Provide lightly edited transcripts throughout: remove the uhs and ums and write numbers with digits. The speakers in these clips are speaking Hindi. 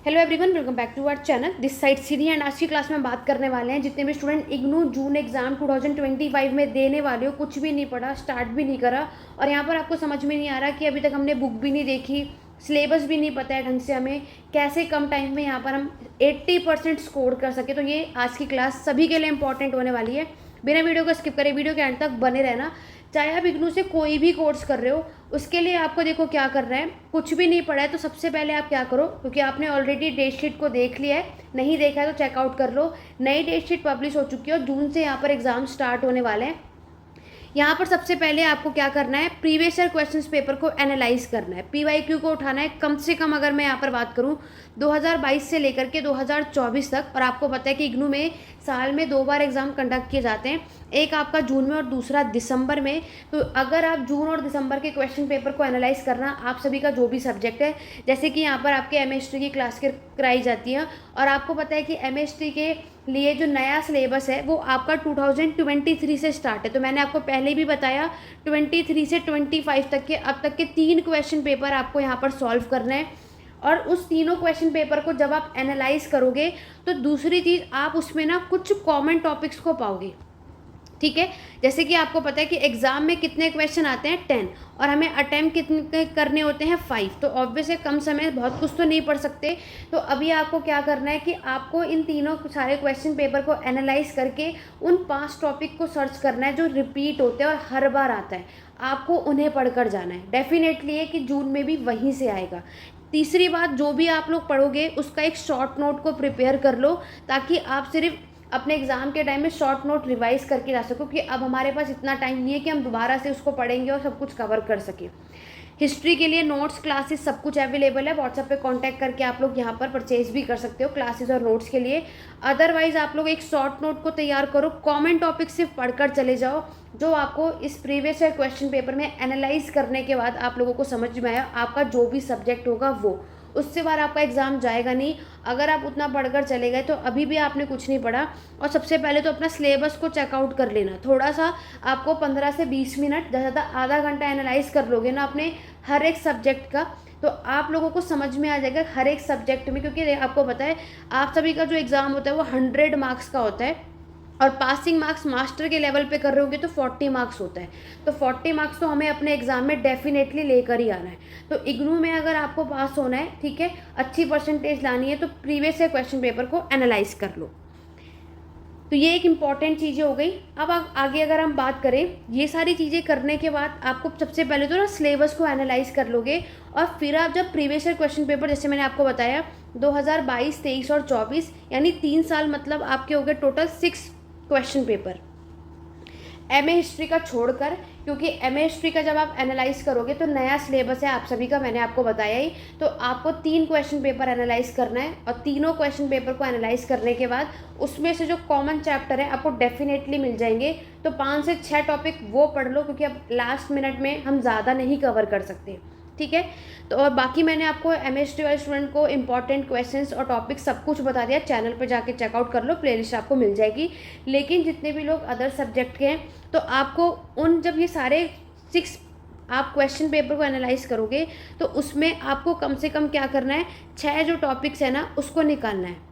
Hello everyone, welcome back to our channel this side सीधी। एंड आज की क्लास में बात करने वाले हैं जितने भी स्टूडेंट इग्नू जून एग्जाम 2025 में देने वाले हो, कुछ भी नहीं पढ़ा, स्टार्ट भी नहीं करा और यहाँ पर आपको समझ में नहीं आ रहा कि अभी तक हमने बुक भी नहीं देखी, सिलेबस भी नहीं पता है ढंग से, हमें कैसे कम टाइम में यहाँ पर हम 80% स्कोर कर सके। तो ये आज की क्लास सभी के लिए इंपॉर्टेंट होने वाली है। बिना वीडियो को स्किप करे वीडियो के एंड तक बने रहना। चाहे आप इग्नू से कोई भी कोर्स कर रहे हो, उसके लिए आपको देखो क्या करना है। कुछ भी नहीं पढ़ा है तो सबसे पहले आप क्या करो, क्योंकि आपने ऑलरेडी डेट शीट को देख लिया है, नहीं देखा है तो चेकआउट कर लो। नई डेट शीट पब्लिश हो चुकी है और जून से यहाँ पर एग्जाम स्टार्ट होने वाले हैं। यहाँ पर सबसे पहले आपको क्या करना है, प्रीवियस ईयर क्वेश्चंस पेपर को एनालाइज करना है, पीवाईक्यू को उठाना है। कम से कम अगर मैं यहाँ पर बात करूँ 2022 से लेकर के 2024 तक, और आपको पता है कि इग्नू में साल में 2 बार एग्जाम कंडक्ट किए जाते हैं, एक आपका जून में और दूसरा दिसंबर में। तो अगर आप जून और दिसंबर के क्वेश्चन पेपर को एनालाइज करना, आप सभी का जो भी सब्जेक्ट है, जैसे कि यहाँ पर आपके एमएस्ट्री की क्लास कराई जाती है, और आपको पता है कि एमएस्ट्री के लिए जो नया सिलेबस है वो आपका 2023 से स्टार्ट है। तो मैंने आपको पहले भी बताया 23 से 25 तक के अब तक के 3 क्वेश्चन पेपर आपको यहाँ पर सॉल्व करना है। और उस तीनों क्वेश्चन पेपर को जब आप एनालाइज करोगे तो दूसरी चीज़, आप उसमें ना कुछ कॉमन टॉपिक्स को पाओगे। ठीक है, जैसे कि आपको पता है कि एग्जाम में कितने क्वेश्चन आते हैं 10, और हमें अटैम्प्ट कितने करने होते हैं 5। तो ऑब्वियस है कम समय बहुत कुछ तो नहीं पढ़ सकते। तो अभी आपको क्या करना है कि आपको इन तीनों सारे क्वेश्चन पेपर को एनालाइज करके उन 5 टॉपिक को सर्च करना है जो रिपीट होते हैं और हर बार आता है, आपको उन्हें पढ़कर जाना है। डेफिनेटली है कि जून में भी वहीं से आएगा। तीसरी बात, जो भी आप लोग पढ़ोगे उसका एक शॉर्ट नोट को प्रिपेयर कर लो, ताकि आप सिर्फ अपने एग्जाम के टाइम में शॉर्ट नोट रिवाइज करके जा सको, क्योंकि अब हमारे पास इतना टाइम नहीं है कि हम दोबारा से उसको पढ़ेंगे और सब कुछ कवर कर सकें। हिस्ट्री के लिए नोट्स, क्लासेस सब कुछ अवेलेबल है। व्हाट्सएप पे कांटेक्ट करके आप लोग यहाँ पर परचेज भी कर सकते हो क्लासेस और नोट्स के लिए। अदरवाइज आप लोग एक शॉर्ट नोट को तैयार करो, कॉमन टॉपिक सिर्फ पढ़कर चले जाओ, जो आपको इस प्रीवियस ईयर क्वेश्चन पेपर में एनालाइज करने के बाद आप लोगों को समझ में आया। आपका जो भी सब्जेक्ट होगा वो, उससे बार आपका एग्ज़ाम जाएगा नहीं। अगर आप उतना पढ़कर चले गए तो अभी भी आपने कुछ नहीं पढ़ा। और सबसे पहले तो अपना सिलेबस को चेकआउट कर लेना। थोड़ा सा आपको 15 से 20 मिनट, ज़्यादा आधा घंटा एनालाइज कर लोगे ना अपने हर एक सब्जेक्ट का, तो आप लोगों को समझ में आ जाएगा हर एक सब्जेक्ट में। क्योंकि आपको पता है आप सभी का जो एग्ज़ाम होता है वो 100 मार्क्स का होता है, और पासिंग मार्क्स मास्टर के लेवल पे कर रहे होगे तो 40 मार्क्स होता है। तो 40 मार्क्स तो हमें अपने एग्जाम में डेफिनेटली लेकर ही आना है। तो इग्नू में अगर आपको पास होना है, ठीक है, अच्छी परसेंटेज लानी है, तो प्रीवियस ईयर क्वेश्चन पेपर को एनालाइज कर लो। तो ये एक इम्पॉर्टेंट चीज़ें हो गई। अब आगे अगर हम बात करें, ये सारी चीज़ें करने के बाद आपको सबसे पहले तो ना सिलेबस को एनालाइज कर लोगे, और फिर आप जब प्रीवियस ईयर क्वेश्चन पेपर, जैसे मैंने आपको बताया 2022, 23 और 24, यानी 3 साल, मतलब आपके हो गए total 6 question paper MA history का छोड़कर। क्योंकि एमए हिस्ट्री का जब आप एनालाइज करोगे तो नया सिलेबस है आप सभी का, मैंने आपको बताया ही। तो आपको 3 क्वेश्चन पेपर एनालाइज करना है, और तीनों क्वेश्चन पेपर को एनालाइज करने के बाद उसमें से जो कॉमन चैप्टर है आपको डेफिनेटली मिल जाएंगे। तो 5 से 6 टॉपिक वो पढ़ लो, क्योंकि अब लास्ट मिनट में हम ज़्यादा नहीं कवर कर सकते। ठीक है, तो और बाकी मैंने आपको एमएसटी वाले स्टूडेंट को इंपॉर्टेंट क्वेश्चंस और टॉपिक सब कुछ बता दिया। चैनल पर जाके चेकआउट कर लो, प्लेलिस्ट आपको मिल जाएगी। लेकिन जितने भी लोग अदर सब्जेक्ट के हैं, तो आपको उन, जब ये सारे 6 आप क्वेश्चन पेपर को एनालाइज करोगे तो उसमें आपको कम से कम क्या करना है, 6 जो टॉपिक्स है ना उसको निकालना है।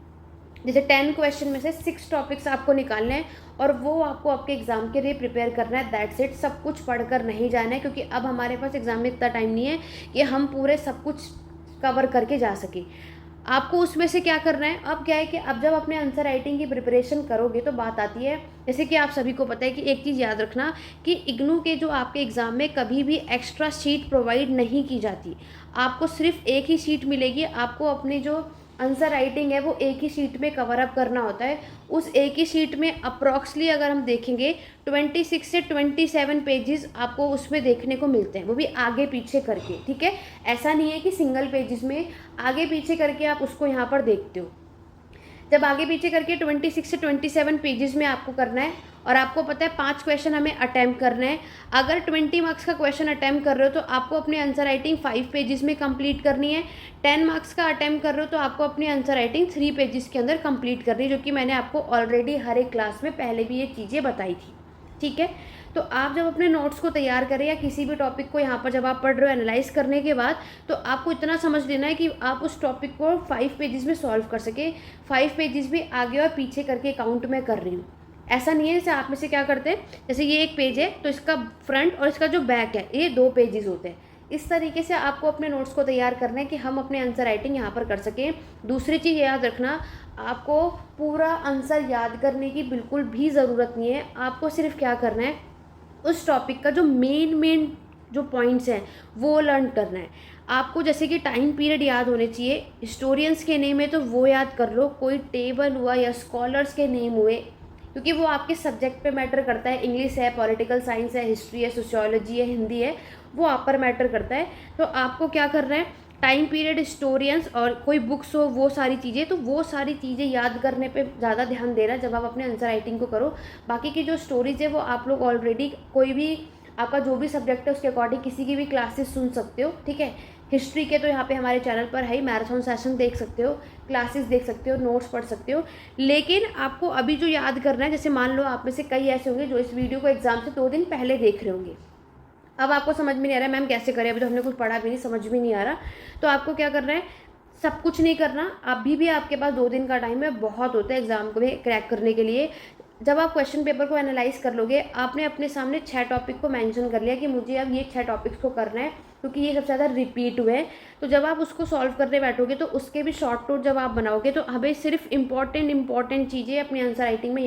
जैसे 10 क्वेश्चन में से 6 टॉपिक्स आपको निकालने हैं, और वो आपको आपके एग्ज़ाम के लिए प्रिपेयर करना है। That's it. सब कुछ पढ़कर नहीं जाना है, क्योंकि अब हमारे पास एग्ज़ाम में इतना टाइम नहीं है कि हम पूरे सब कुछ कवर करके जा सकें। आपको उसमें से क्या करना है, अब क्या है कि अब जब अपने आंसर राइटिंग की प्रिपरेशन करोगे तो बात आती है, जैसे कि आप सभी को पता है कि एक चीज़ याद रखना कि इग्नू के जो आपके एग्ज़ाम में कभी भी एक्स्ट्रा शीट प्रोवाइड नहीं की जाती। आपको सिर्फ एक ही शीट मिलेगी। आपको अपनी जो आंसर राइटिंग है वो एक ही शीट में कवर अप करना होता है। उस एक ही शीट में अप्रॉक्सली अगर हम देखेंगे 26 से 27 पेजेस आपको उसमें देखने को मिलते हैं, वो भी आगे पीछे करके। ठीक है, ऐसा नहीं है कि सिंगल पेजेस में, आगे पीछे करके आप उसको यहाँ पर देखते हो। जब आगे पीछे करके 26 से 27 पेजेस में आपको करना है, और आपको पता है 5 क्वेश्चन हमें अटैम्प्ट करना है। अगर 20 मार्क्स का क्वेश्चन अटैम्प्ट कर रहे हो तो आपको अपनी आंसर राइटिंग 5 पेजेस में कंप्लीट करनी है। 10 मार्क्स का अटैम्प्ट कर रहे हो तो आपको अपनी आंसर राइटिंग 3 पेजेस के अंदर कंप्लीट करनी है, जो कि मैंने आपको ऑलरेडी हर एक क्लास में पहले भी ये चीज़ें बताई थी। ठीक है। तो आप जब अपने नोट्स को तैयार करें या किसी भी टॉपिक को यहाँ पर जब आप पढ़ रहे हो एनालाइज करने के बाद, तो आपको इतना समझ लेना है कि आप उस टॉपिक को 5 पेजेस में सॉल्व कर सके। 5 पेजेस भी आगे और पीछे करके काउंट में कर रही हूँ। ऐसा नहीं है जैसे आप में से क्या करते हैं, जैसे ये एक पेज है तो इसका फ्रंट और इसका जो बैक है ये 2 पेजेस होते हैं। इस तरीके से आपको अपने नोट्स को तैयार करना है कि हम अपने आंसर राइटिंग यहाँ पर कर सकें। दूसरी चीज़ याद रखना, आपको पूरा आंसर याद करने की बिल्कुल भी ज़रूरत नहीं है। आपको सिर्फ क्या करना है, उस टॉपिक का जो मेन जो पॉइंट्स हैं वो लर्न करना है आपको। जैसे कि टाइम पीरियड याद होने चाहिए, हिस्टोरियंस के नेम है तो वो याद कर लो, कोई टेबल हुआ या स्कॉलर्स के नेम हुए, क्योंकि वो आपके सब्जेक्ट पे मैटर करता है। इंग्लिश है, पॉलिटिकल साइंस है, हिस्ट्री है, सोशियोलॉजी है, हिंदी है, वो आप पर मैटर करता है। तो आपको क्या करना है, टाइम पीरियड, हिस्टोरियंस और कोई बुक्स हो, वो सारी चीज़ें, तो वो सारी चीज़ें याद करने पे ज़्यादा ध्यान देना जब आप अपने आंसर राइटिंग को करो। बाकी की जो स्टोरीज़ है वो आप लोग ऑलरेडी कोई भी आपका जो भी सब्जेक्ट है उसके अकॉर्डिंग किसी की भी क्लासेस सुन सकते हो, ठीक है। हिस्ट्री के तो यहाँ पे हमारे चैनल पर है ही, मैराथन सेशन देख सकते हो, क्लासेस देख सकते हो, नोट्स पढ़ सकते हो। लेकिन आपको अभी जो याद करना है, जैसे मान लो आप में से कई ऐसे होंगे जो इस वीडियो को एग्जाम से 2 दिन पहले देख रहे होंगे। अब आपको समझ में नहीं आ रहा है मैम कैसे करें, अभी तो हमने कुछ पढ़ा भी नहीं, समझ भी नहीं आ रहा। तो आपको क्या करना है, सब कुछ नहीं करना, अभी भी आपके पास 2 दिन का टाइम है, बहुत होता है एग्जाम को भी क्रैक करने के लिए। जब आप क्वेश्चन पेपर को एनालाइज कर लोगे, आपने अपने सामने 6 टॉपिक को मेंशन कर लिया कि मुझे अब ये 6 टॉपिक्स को करना है, क्योंकि ये सबसे ज़्यादा रिपीट हुए हैं। तो जब आप उसको सॉल्व करने बैठोगे तो उसके भी शॉर्ट नोट जब आप बनाओगे तो हमें सिर्फ इंपॉर्टेंट चीज़ें अपनी आंसर राइटिंग में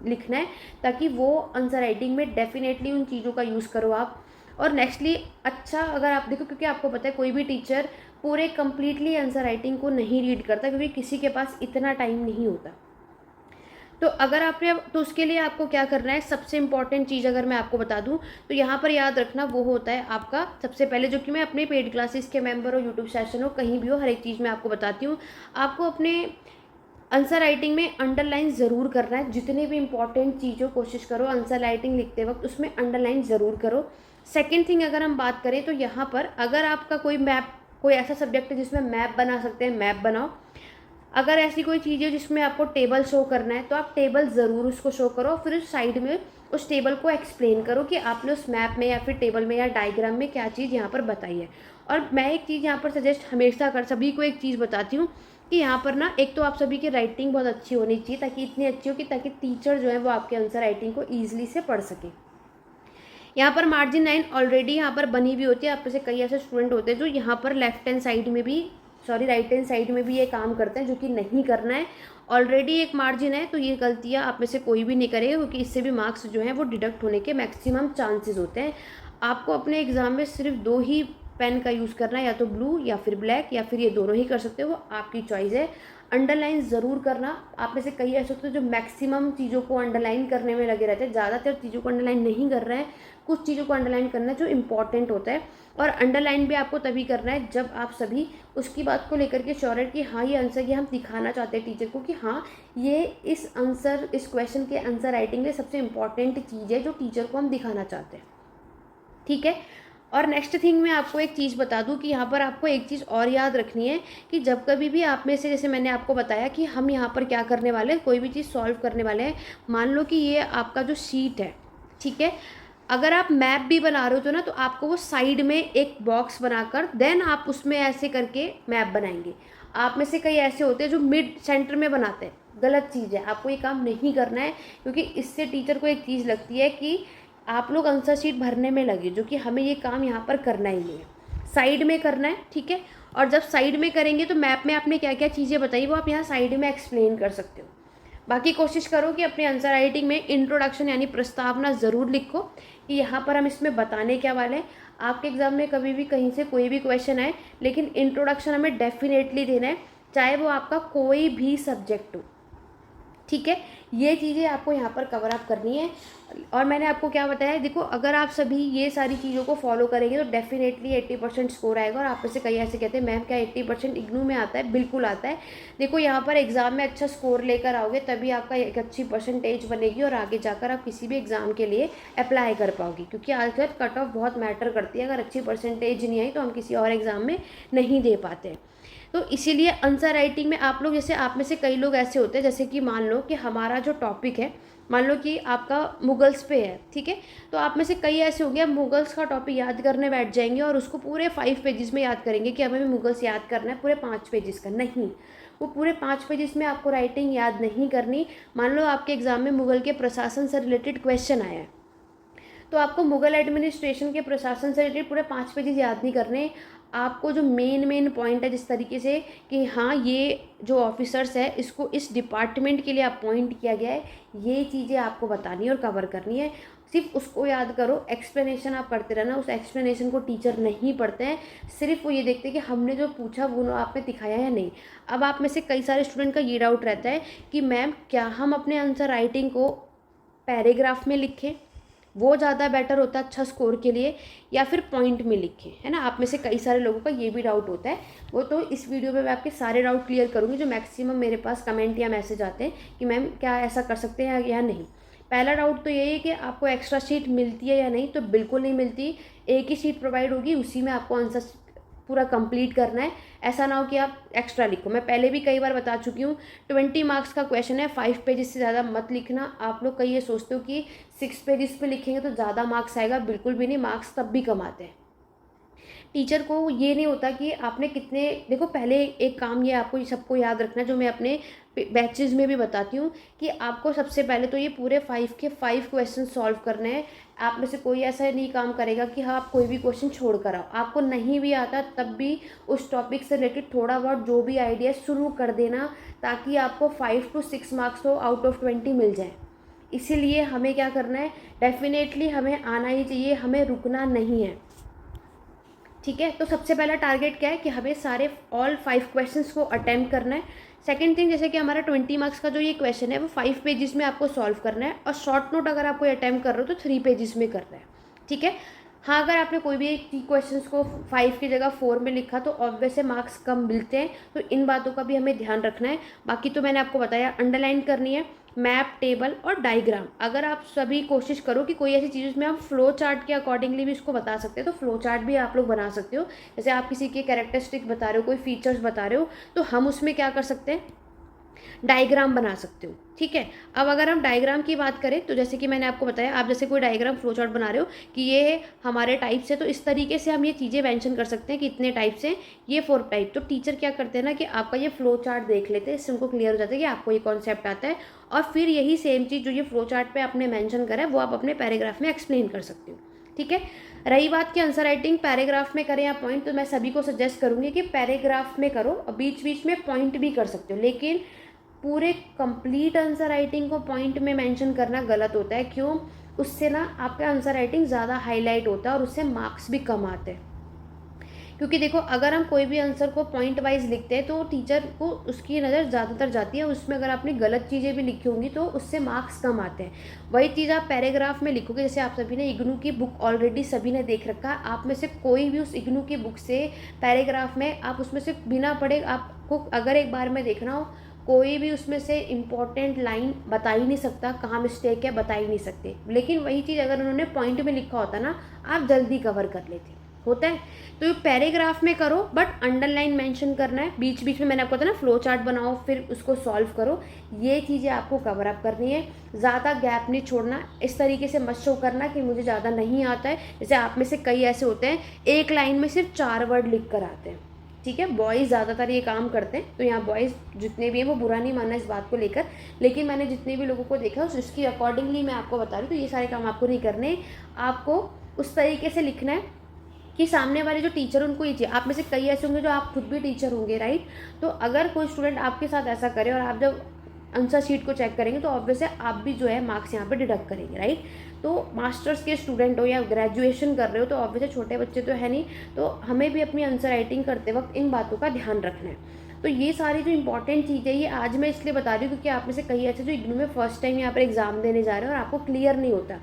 लिखना है, ताकि वो आंसर राइटिंग में डेफिनेटली उन चीज़ों का यूज़ करो आप। और नेक्स्टली अच्छा अगर आप देखो, क्योंकि आपको पता है कोई भी टीचर पूरे कंप्लीटली आंसर राइटिंग को नहीं रीड करता, क्योंकि किसी के पास इतना टाइम नहीं होता। तो अगर आपने, तो उसके लिए आपको क्या करना है, सबसे इंपॉर्टेंट चीज़ अगर मैं आपको बता दूं तो यहाँ पर याद रखना वो होता है आपका सबसे पहले, जो कि मैं अपने पेड क्लासेस के मेंबर हो, यूट्यूब सेशन हो, कहीं भी हो, हर एक चीज़ मैं आपको बताती हूँ। आपको अपने आंसर राइटिंग में अंडरलाइन ज़रूर करना है। जितने भी इंपॉर्टेंट चीज़ों कोशिश करो आंसर राइटिंग लिखते वक्त उसमें अंडरलाइन ज़रूर करो। सेकेंड थिंग अगर हम बात करें तो यहाँ पर अगर आपका कोई ऐसा सब्जेक्ट है जिसमें मैप बना सकते हैं, मैप बनाओ। अगर ऐसी कोई चीज़ है जिसमें आपको टेबल शो करना है तो आप टेबल ज़रूर उसको शो करो, फिर उस साइड में उस टेबल को एक्सप्लेन करो कि आपने उस मैप में या फिर टेबल में या डायग्राम में क्या चीज़ यहाँ पर बताई है। और मैं एक चीज़ यहाँ पर सजेस्ट हमेशा कर सभी को एक चीज़ बताती हूँ कि यहाँ पर ना, एक तो आप सभी की राइटिंग बहुत अच्छी होनी चाहिए, ताकि इतनी अच्छी हो कि ताकि टीचर जो है वो आपके आंसर राइटिंग को ईजिली से पढ़ सके। यहाँ पर मार्जिन लाइन ऑलरेडी यहाँ पर बनी हुई होती है। आप में से कई ऐसे स्टूडेंट होते हैं जो यहाँ पर राइट हैंड साइड में भी ये काम करते हैं, जो कि नहीं करना है। ऑलरेडी एक मार्जिन है, तो ये गलतियाँ आप में से कोई भी नहीं करेगा, क्योंकि इससे भी मार्क्स जो हैं वो डिडक्ट होने के मैक्सिमम चांसेस होते हैं। आपको अपने एग्जाम में सिर्फ 2 ही पेन का यूज़ करना है, या तो ब्लू या फिर ब्लैक, या फिर ये दोनों ही कर सकते हो, वो आपकी चॉइस है। अंडरलाइन ज़रूर करना। आप में से कई ऐसे होते हैं जो मैक्सिमम चीज़ों को अंडरलाइन करने में लगे रहते हैं, ज़्यादातर चीज़ों को अंडरलाइन नहीं कर रहे हैं, कुछ चीज़ों को अंडरलाइन करना है जो इंपॉर्टेंट होता है। और अंडरलाइन भी आपको तभी करना है जब आप सभी उसकी बात को लेकर के श्योर है कि हाँ ये आंसर, ये हम दिखाना चाहते हैं टीचर को कि हाँ ये इस क्वेश्चन के आंसर राइटिंग में सबसे इंपॉर्टेंट चीज़ है जो टीचर को हम दिखाना चाहते हैं, ठीक है। और नेक्स्ट थिंग मैं आपको एक चीज़ बता दूं कि यहाँ पर आपको एक चीज़ और याद रखनी है कि जब कभी भी आप में से, जैसे मैंने आपको बताया कि हम यहाँ पर क्या करने वाले हैं, कोई भी चीज़ सॉल्व करने वाले हैं। मान लो कि ये आपका जो शीट है, ठीक है, अगर आप मैप भी बना रहे हो तो ना, तो आपको वो साइड में एक बॉक्स बनाकर देन आप उसमें ऐसे करके मैप बनाएंगे। आप में से कई ऐसे होते हैं जो मिड सेंटर में बनाते हैं, गलत चीज़ है, आपको ये काम नहीं करना है, क्योंकि इससे टीचर को एक चीज़ लगती है कि आप लोग आंसर शीट भरने में लगे, जो कि हमें ये काम यहाँ पर करना ही नहीं है, साइड में करना है, ठीक है। और जब साइड में करेंगे तो मैप में आपने क्या क्या चीज़ें बताई वो आप यहाँ साइड में एक्सप्लेन कर सकते हो। बाकी कोशिश करो कि अपने आंसर राइटिंग में इंट्रोडक्शन यानी प्रस्तावना ज़रूर लिखो कि यहाँ पर हम इसमें बताने क्या वाले हैं। आपके एग्ज़ाम में कभी भी कहीं से कोई भी क्वेश्चन आए, लेकिन इंट्रोडक्शन हमें डेफिनेटली देना है, चाहे वो आपका कोई भी सब्जेक्ट हो, ठीक है। ये चीज़ें आपको यहाँ पर कवर अप करनी है। और मैंने आपको क्या बताया, देखो अगर आप सभी ये सारी चीज़ों को फॉलो करेंगे तो डेफिनेटली 80% स्कोर आएगा। और आप में से कई ऐसे कहते हैं मैम क्या 80% इग्नू में आता है? बिल्कुल आता है। देखो यहाँ पर एग्ज़ाम में अच्छा स्कोर लेकर आओगे तभी आपका एक अच्छी परसेंटेज बनेगी और आगे जाकर आप किसी भी एग्ज़ाम के लिए अप्लाई कर पाओगे, क्योंकि आजकल कट ऑफ बहुत मैटर करती है। अगर अच्छी परसेंटेज नहीं आई तो हम किसी और एग्ज़ाम में नहीं दे पाते। तो इसीलिए आंसर राइटिंग में आप लोग, जैसे आप में से कई लोग ऐसे होते हैं, जैसे कि मान लो कि हमारा जो टॉपिक है मान लो कि आपका मुगल्स पे है, ठीक है, तो आप में से कई ऐसे होंगे आप मुगल्स का टॉपिक याद करने बैठ जाएंगे और उसको पूरे 5 पेजेस में याद करेंगे कि हमें मुगल्स याद करना है पूरे 5 पेजेस का। नहीं, वो पूरे 5 पेजेस में आपको राइटिंग याद नहीं करनी। मान लो आपके एग्जाम में मुगल के प्रशासन से रिलेटेड क्वेश्चन आया है, तो आपको मुगल एडमिनिस्ट्रेशन के प्रशासन से रिलेटेड पूरे 5 पेजेस याद नहीं करने। आपको जो मेन पॉइंट है, जिस तरीके से कि हाँ ये जो ऑफिसर्स है इसको इस डिपार्टमेंट के लिए अपॉइंट किया गया है, ये चीज़ें आपको बतानी है और कवर करनी है। सिर्फ उसको याद करो, एक्सप्लेनेशन आप करते रहना। उस एक्सप्लेनेशन को टीचर नहीं पढ़ते हैं, सिर्फ वो ये देखते हैं कि हमने जो पूछा वो आपने दिखाया या नहीं। अब आप में से कई सारे स्टूडेंट का ये डाउट रहता है कि मैम क्या हम अपने आंसर राइटिंग को पैराग्राफ में लिखें, वो ज़्यादा बेटर होता है अच्छा स्कोर के लिए, या फिर पॉइंट में लिखें, है ना। आप में से कई सारे लोगों का ये भी डाउट होता है। वो तो इस वीडियो में मैं आपके सारे डाउट क्लियर करूँगी जो मैक्सिमम मेरे पास कमेंट या मैसेज आते हैं कि मैम क्या ऐसा कर सकते हैं या नहीं। पहला डाउट तो यही है कि आपको एक्स्ट्रा शीट मिलती है या नहीं, तो बिल्कुल नहीं मिलती। एक ही शीट प्रोवाइड होगी, उसी में आपको आंसर पूरा कंप्लीट करना है। ऐसा ना हो कि आप एक्स्ट्रा लिखो। मैं पहले भी कई बार बता चुकी हूँ, 20 मार्क्स का क्वेश्चन है, 5 पेजेस से ज़्यादा मत लिखना। आप लोग कई ये सोचते हो कि 6 पेजेस पे लिखेंगे तो ज़्यादा मार्क्स आएगा, बिल्कुल भी नहीं, मार्क्स तब भी कम आते हैं। टीचर को ये नहीं होता कि आपने कितने, देखो पहले एक काम ये आपको सबको याद रखना, जो मैं अपने बैचेज में भी बताती हूँ, कि आपको सबसे पहले तो ये पूरे 5 के 5 क्वेश्चन सॉल्व करने हैं। आप में से कोई ऐसा नहीं काम करेगा कि हाँ आप कोई भी क्वेश्चन छोड़ कर आओ। आपको नहीं भी आता तब भी उस टॉपिक से रिलेटेड थोड़ा बहुत जो भी आइडिया शुरू कर देना, ताकि आपको 5 to 6 मार्क्स तो आउट ऑफ 20 मिल जाए। इसीलिए हमें क्या करना है, डेफिनेटली हमें आना ही चाहिए, हमें रुकना नहीं है, ठीक है। तो सबसे पहला टारगेट क्या है कि हमें सारे ऑल 5 क्वेश्चंस को अटेम्प्ट करना है। सेकंड थिंग, जैसे कि हमारा 20 मार्क्स का जो ये क्वेश्चन है वो 5 पेजेस में आपको सॉल्व करना है, और शॉर्ट नोट अगर आप कोई अटेम्प्ट कर रहे हो तो 3 पेजेस में करना है, ठीक है। हाँ, अगर आपने कोई भी एक क्वेश्चंस को 5 की जगह 4 में लिखा तो ऑब्वियस से मार्क्स कम मिलते हैं, तो इन बातों का भी हमें ध्यान रखना है। बाकी तो मैंने आपको बताया, अंडरलाइन करनी है, मैप, टेबल और डायग्राम। अगर आप सभी कोशिश करो कि कोई ऐसी चीज़ जिसमें हम फ्लो चार्ट के अकॉर्डिंगली भी इसको बता सकते हैं, तो फ्लो चार्ट भी आप लोग बना सकते हो। जैसे आप किसी के कैरेक्टरिस्टिक बता रहे हो, कोई फीचर्स बता रहे हो, तो हम उसमें क्या कर सकते हैं, डायग्राम बना सकते हो, ठीक है। अब अगर हम डायग्राम की बात करें तो जैसे कि मैंने आपको बताया, आप जैसे कोई डायग्राम फ्लो चार्ट बना रहे हो कि ये हमारे टाइप्स है, तो इस तरीके से हम ये चीज़ें मेंशन कर सकते हैं कि इतने टाइप्स हैं, ये 4 टाइप। तो टीचर क्या करते हैं ना कि आपका ये फ्लो चार्ट देख लेते हैं, इससे उनको क्लियर हो जाता है कि आपको ये कॉन्सेप्ट आता है, और फिर यही सेम चीज़ जो ये फ्लो चार्ट पर आपने मैंशन करा है वो आप अपने पैराग्राफ में एक्सप्लेन कर सकते हो, ठीक है। रही बात कि आंसर राइटिंग पैराग्राफ में करें या पॉइंट, तो मैं सभी को सजेस्ट करूँगी कि पैराग्राफ में करो, और बीच बीच में पॉइंट भी कर सकते हो, लेकिन पूरे कंप्लीट आंसर राइटिंग को पॉइंट में मेंशन करना गलत होता है। क्यों? उससे ना आपका आंसर राइटिंग ज़्यादा हाईलाइट होता है और उससे मार्क्स भी कम आते हैं। क्योंकि देखो, अगर हम कोई भी आंसर को पॉइंट वाइज लिखते हैं तो टीचर को उसकी नज़र ज़्यादातर जाती है, उसमें अगर आपने गलत चीज़ें भी लिखी होंगी तो उससे मार्क्स कम आते हैं। वही चीज़ आप पैराग्राफ में लिखोगे, जैसे आप सभी ने इग्नू की बुक ऑलरेडी सभी ने देख रखा है, आप में से कोई भी उस इग्नू की बुक से पैराग्राफ में आप उसमें से बिना पढ़े, आपको अगर एक बार में देखना हो, कोई भी उसमें से इम्पॉर्टेंट लाइन बता ही नहीं सकता, कहाँ मिस्टेक है बता ही नहीं सकते। लेकिन वही चीज़ अगर उन्होंने पॉइंट में लिखा होता ना, आप जल्दी कवर कर लेते, होता है। तो पैराग्राफ में करो, बट अंडरलाइन मेंशन करना है, बीच बीच में मैंने आपको बताया ना फ्लो चार्ट बनाओ फिर उसको सॉल्व करो, ये चीज़ें आपको कवर अप करनी है। ज़्यादा गैप नहीं छोड़ना, इस तरीके से मत शो करना कि मुझे ज़्यादा नहीं आता है। जैसे आप में से कई ऐसे होते हैं एक लाइन में सिर्फ 4 वर्ड लिख कर आते हैं, ठीक है। बॉयज़ ज़्यादातर ये काम करते हैं, तो यहाँ बॉयज़ जितने भी हैं वो बुरा नहीं मानना इस बात को लेकर, लेकिन मैंने जितने भी लोगों को देखा उसकी अकॉर्डिंगली मैं आपको बता रही हूँ। तो ये सारे काम आपको नहीं करने, आपको उस तरीके से लिखना है कि सामने वाले जो टीचर उनको ये चाहिए। आप में से कई ऐसे होंगे जो आप खुद भी टीचर होंगे, राइट। तो अगर कोई स्टूडेंट आपके साथ ऐसा करे और आप जब आंसर शीट को चेक करेंगे तो ऑब्वियस है आप भी जो है मार्क्स यहाँ पे डिडक्ट करेंगे, राइट। तो मास्टर्स के स्टूडेंट हो या ग्रेजुएशन कर रहे हो तो ऑब्वियसली छोटे बच्चे तो है नहीं, तो हमें भी अपनी आंसर राइटिंग करते वक्त इन बातों का ध्यान रखना है। तो ये सारी जो इंपॉर्टेंट चीज़ें ये आज मैं इसलिए बता रही हूँ क्योंकि आप में से कई ऐसे जो इग्नू में फर्स्ट टाइम यहाँ पर एग्जाम देने जा रहे हैं और आपको क्लियर नहीं होता।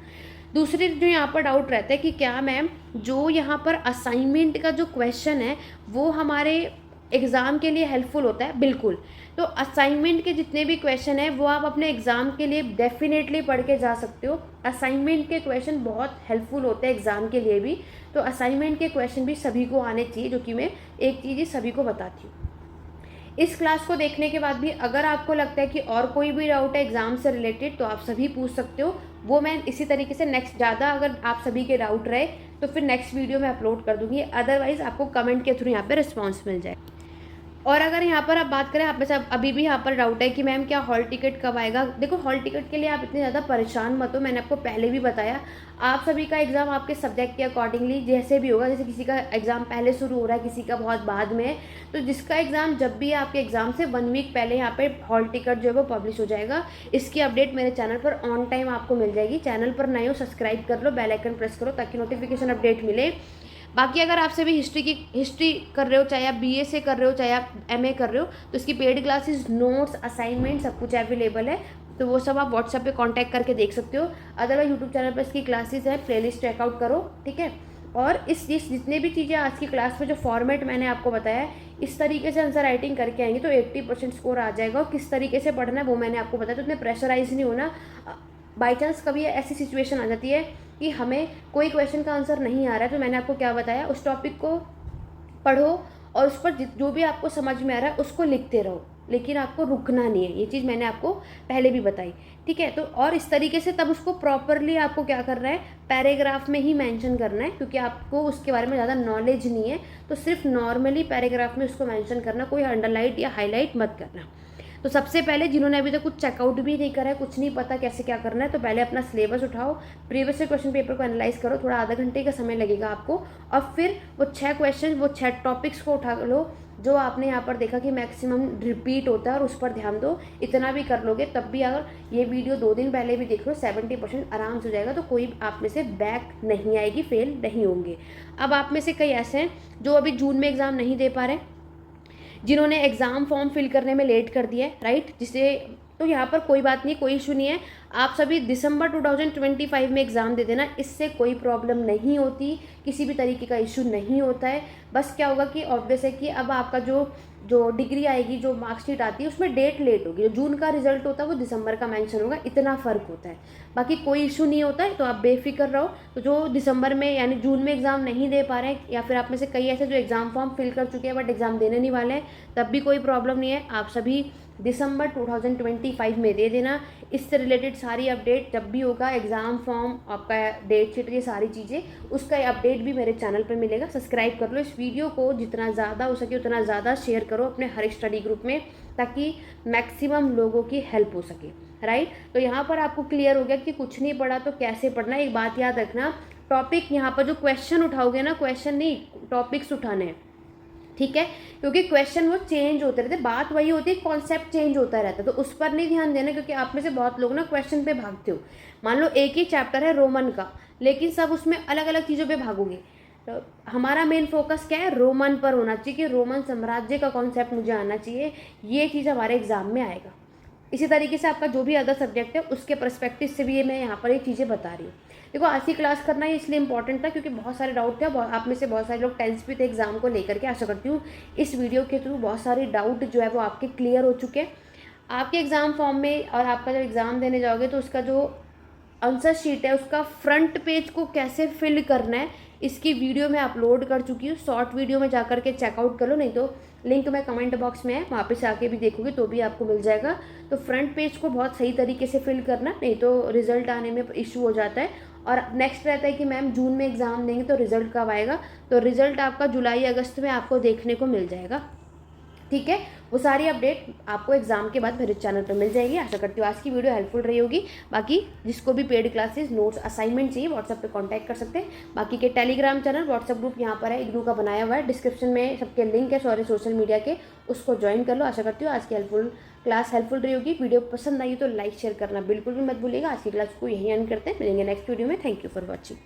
दूसरी जो यहाँ पर डाउट रहता है कि क्या मैम जो यहाँ पर असाइनमेंट का जो क्वेश्चन है वो हमारे एग्ज़ाम के लिए हेल्पफुल होता है। बिल्कुल, तो असाइनमेंट के जितने भी क्वेश्चन हैं वो आप अपने एग्ज़ाम के लिए डेफिनेटली पढ़ के जा सकते हो। असाइनमेंट के क्वेश्चन बहुत हेल्पफुल होते हैं एग्ज़ाम के लिए भी, तो असाइनमेंट के क्वेश्चन भी सभी को आने चाहिए, जो कि मैं एक चीज़ ही सभी को बताती हूँ। इस क्लास को देखने के बाद भी अगर आपको लगता है कि और कोई भी डाउट है एग्ज़ाम से रिलेटेड तो आप सभी पूछ सकते हो। वो मैं इसी तरीके से नेक्स्ट ज़्यादा अगर आप सभी के डाउट रहे तो फिर नेक्स्ट वीडियो में अपलोड कर दूँगी, अदरवाइज़ आपको कमेंट के थ्रू यहाँ पे रिस्पॉन्स मिल जाए। और अगर यहाँ पर आप बात करें, आप में से अभी भी यहाँ पर डाउट है कि मैम क्या हॉल टिकट कब आएगा। देखो, हॉल टिकट के लिए आप इतने ज़्यादा परेशान मत हो, मैंने आपको पहले भी बताया। आप सभी का एग्ज़ाम आपके सब्जेक्ट के अकॉर्डिंगली जैसे भी होगा, जैसे किसी का एग्ज़ाम पहले शुरू हो रहा है, किसी का बहुत बाद में है, तो जिसका एग्ज़ाम जब भी आपके एग्ज़ाम से 1 वीक पहले यहाँ पे हॉल टिकट जो है वो पब्लिश हो जाएगा। इसकी अपडेट मेरे चैनल पर ऑन टाइम आपको मिल जाएगी। चैनल पर नए हो सब्सक्राइब कर लो, बेल आइकन प्रेस करो ताकि नोटिफिकेशन अपडेट मिले। बाकी अगर आपसे भी हिस्ट्री कर रहे हो, चाहे आप BA से कर रहे हो, चाहे आप MA कर रहे हो, तो इसकी पेड क्लासेस, नोट्स, असाइनमेंट सब कुछ अवेलेबल है। तो वो सब आप व्हाट्सएप पे कांटेक्ट करके देख सकते हो। अदरवाइज यूट्यूब चैनल पर इसकी क्लासेस है, प्लेलिस्ट चेकआउट करो, ठीक है। और इस जितने भी चीज़ें आज की क्लास में जो फॉर्मेट मैंने आपको बताया है, इस तरीके से आंसर राइटिंग करके आएंगे तो 80% स्कोर आ जाएगा। और किस तरीके से पढ़ना है वो मैंने आपको बताया, तो इतने प्रेशराइज नहीं होना। बाई चांस कभी ऐसी सिचुएशन आ जाती है कि हमें कोई क्वेश्चन का आंसर नहीं आ रहा है, तो मैंने आपको क्या बताया, उस टॉपिक को पढ़ो और उस पर जो भी आपको समझ में आ रहा है उसको लिखते रहो, लेकिन आपको रुकना नहीं है। ये चीज़ मैंने आपको पहले भी बताई, ठीक है। तो और इस तरीके से तब उसको प्रॉपरली आपको क्या करना है, पैराग्राफ में ही मेंशन करना है, क्योंकि आपको उसके बारे में ज़्यादा नॉलेज नहीं है, तो सिर्फ नॉर्मली पैराग्राफ में उसको मेंशन करना, कोई अंडरलाइट या हाईलाइट मत करना। तो सबसे पहले जिन्होंने अभी तक कुछ चेकआउट भी नहीं करा है, कुछ नहीं पता कैसे क्या करना है, तो पहले अपना सिलेबस उठाओ, प्रीवियस क्वेश्चन पेपर को एनालाइज करो, थोड़ा आधा घंटे का समय लगेगा आपको। और फिर वो 6 क्वेश्चन, वो 6 टॉपिक्स को उठा लो जो आपने यहाँ पर देखा कि मैक्सिमम रिपीट होता है, और उस पर ध्यान दो। इतना भी कर लोगे तब भी, अगर ये वीडियो 2 दिन पहले भी देख लो, 70% आराम से हो जाएगा। तो कोई आप में से बैक नहीं आएगी, फेल नहीं होंगे। अब आप में से कई ऐसे हैं जो अभी जून में एग्ज़ाम नहीं दे पा रहे, जिन्होंने एग्ज़ाम फॉर्म फिल करने में लेट कर दिया है, राइट, जिसे तो यहाँ पर कोई बात नहीं, कोई इशू नहीं है। आप सभी दिसंबर 2025 में एग्ज़ाम दे देना, इससे कोई प्रॉब्लम नहीं होती, किसी भी तरीके का इशू नहीं होता है। बस क्या होगा कि ऑब्वियस है कि अब आपका जो डिग्री आएगी, जो मार्कशीट आती है, उसमें डेट लेट होगी। जो जून का रिजल्ट होता है वो दिसंबर का मेंशन होगा, इतना फ़र्क होता है। बाकी कोई इशू नहीं होता है, तो आप बेफिक्र रहो। तो जो दिसंबर में यानी जून में एग्ज़ाम नहीं दे पा रहे हैं, या फिर आप में से कई ऐसे जो एग्ज़ाम फॉर्म फिल कर चुके हैं बट एग्ज़ाम देने नहीं वाले हैं, तब भी कोई प्रॉब्लम नहीं है। आप सभी दिसंबर 2025 में दे देना। इससे रिलेटेड सारी अपडेट जब भी होगा, एग्ज़ाम फॉर्म, आपका डेट शीट, ये सारी चीज़ें, उसका अपडेट भी मेरे चैनल पे मिलेगा। सब्सक्राइब कर लो, इस वीडियो को जितना ज़्यादा हो सके उतना ज़्यादा शेयर करो अपने हर स्टडी ग्रुप में, ताकि मैक्सिमम लोगों की हेल्प हो सके, राइट। तो यहाँ पर आपको क्लियर हो गया कि कुछ नहीं पढ़ा तो कैसे पढ़ना है। एक बात याद रखना, टॉपिक यहाँ पर जो क्वेश्चन उठाओगे ना, क्वेश्चन नहीं, टॉपिक्स उठाने हैं, ठीक है, क्योंकि क्वेश्चन वो चेंज होते रहते, बात वही होती है, कॉन्सेप्ट चेंज होता रहता है, तो उस पर नहीं ध्यान देना। क्योंकि आप में से बहुत लोग ना क्वेश्चन पे भागते हो। मान लो एक ही चैप्टर है रोमन का, लेकिन सब उसमें अलग अलग चीज़ों पे भागोगे। तो हमारा मेन फोकस क्या है, रोमन पर होना चाहिए कि रोमन साम्राज्य का कॉन्सेप्ट मुझे आना चाहिए, ये चीज़ हमारे एग्जाम में आएगा। इसी तरीके से आपका जो भी अदर सब्जेक्ट है उसके पर्सपेक्टिव से भी ये मैं यहाँ पर ये चीज़ें बता रही हूँ। देखो, आज की क्लास करना ही इसलिए इंपॉर्टेंट था क्योंकि बहुत सारे डाउट थे। आप में से बहुत सारे लोग टेंस भी थे एग्जाम को लेकर के। आशा करती हूँ इस वीडियो के थ्रू बहुत सारे डाउट जो है वो आपके क्लियर हो चुके हैं। आपके एग्ज़ाम फॉर्म में और आपका जब एग्ज़ाम देने जाओगे तो उसका जो आंसर शीट है उसका फ्रंट पेज को कैसे फिल करना है, इसकी वीडियो मैं अपलोड कर चुकी हूँ। शॉर्ट वीडियो में जाकर के चेकआउट कर लो, नहीं तो लिंक मैं कमेंट बॉक्स में है, वहाँ पे से आके भी देखोगे तो भी आपको मिल जाएगा। तो फ्रंट पेज को बहुत सही तरीके से फिल करना, नहीं तो रिजल्ट आने में इशू हो जाता है। और नेक्स्ट रहता है कि मैम जून में एग्ज़ाम देंगे तो रिज़ल्ट कब आएगा, तो रिज़ल्ट आपका जुलाई अगस्त में आपको देखने को मिल जाएगा, ठीक है। वो सारी अपडेट आपको एग्जाम के बाद मेरे चैनल पर मिल जाएगी। आशा करती हूँ आज की वीडियो हेल्पफुल रही होगी। बाकी जिसको भी पेड क्लासेस, नोट्स, असाइनमेंट चाहिए व्हाट्सएप पे कांटेक्ट कर सकते हैं। बाकी के टेलीग्राम चैनल, व्हाट्सएप ग्रुप यहाँ पर है, इग्नू का बनाया हुआ है, डिस्क्रिप्शन में सबके लिंक है सारे सोशल मीडिया के, उसको ज्वाइन कर लो। आशा करती हूँ आज की क्लास हेल्पफुल रही होगी। वीडियो पसंद आई तो लाइक शेयर करना बिल्कुल भी मत भूलिएगा। आज की क्लास को यहीं एंड करते हैं, मिलेंगे नेक्स्ट वीडियो में। Thank you for watching.